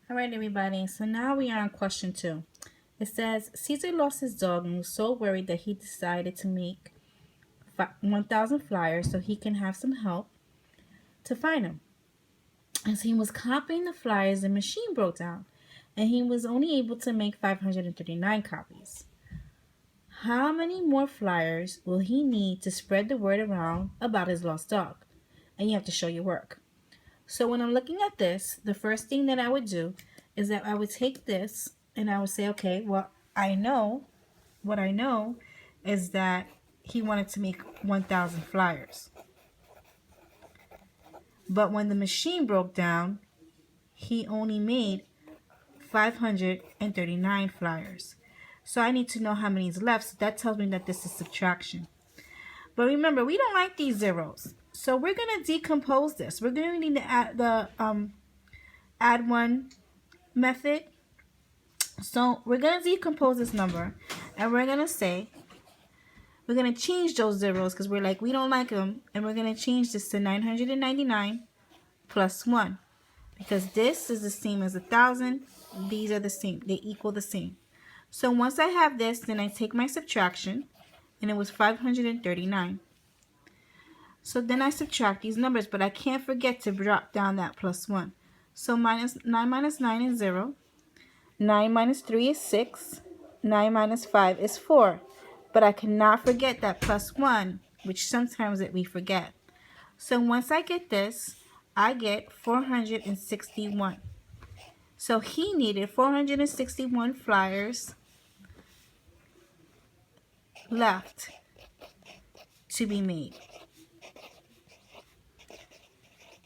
All right, everybody. So now we are on question 2. It says Caesar lost his dog and was so worried that he decided to make 1,000 flyers so he can have some help to find him. As he was copying the flyers, the machine broke down and he was only able to make 539 copies. How many more flyers will he need to spread the word around about his lost dog? And you have to show your work. So when I'm looking at this, the first thing that I would do is that I would take this and I would say, okay, well, what I know is that he wanted to make 1,000 flyers. But when the machine broke down, he only made 539 flyers. So I need to know how many is left. So that tells me that this is subtraction. But remember, we don't like these zeros. So we're going to decompose this. We're going to need to add the add one method. So we're going to decompose this number. And we're going to say, we're going to change those zeros because we're like, we don't like them. And we're going to change this to 999 plus 1. Because this is the same as 1,000. These are the same. They equal the same. So once I have this, then I take my subtraction. And it was 539. So then I subtract these numbers, but I can't forget to drop down that plus 1. So 9 minus 9 is 0. 9 minus 3 is 6. 9 minus 5 is 4. But I cannot forget that plus 1, which sometimes we forget. So once I get this, I get 461. So he needed 461 flyers left to be made.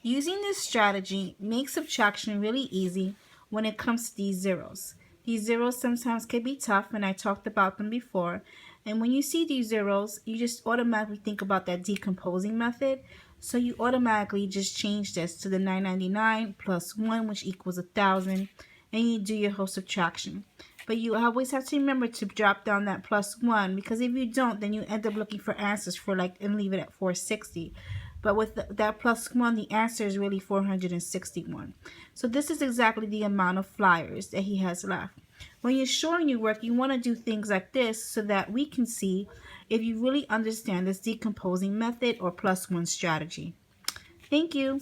Using this strategy makes subtraction really easy when it comes to these zeros. These zeros sometimes can be tough, and I talked about them before. And when you see these zeros, you just automatically think about that decomposing method. So you automatically just change this to the 999 plus 1, which equals 1,000, and you do your whole subtraction. But you always have to remember to drop down that plus 1, because if you don't, then you end up looking for answers for and leave it at 460. But with that plus 1, the answer is really 461. So this is exactly the amount of flyers that he has left. When you're showing your work, you want to do things like this so that we can see if you really understand this decomposing method or plus 1 strategy. Thank you.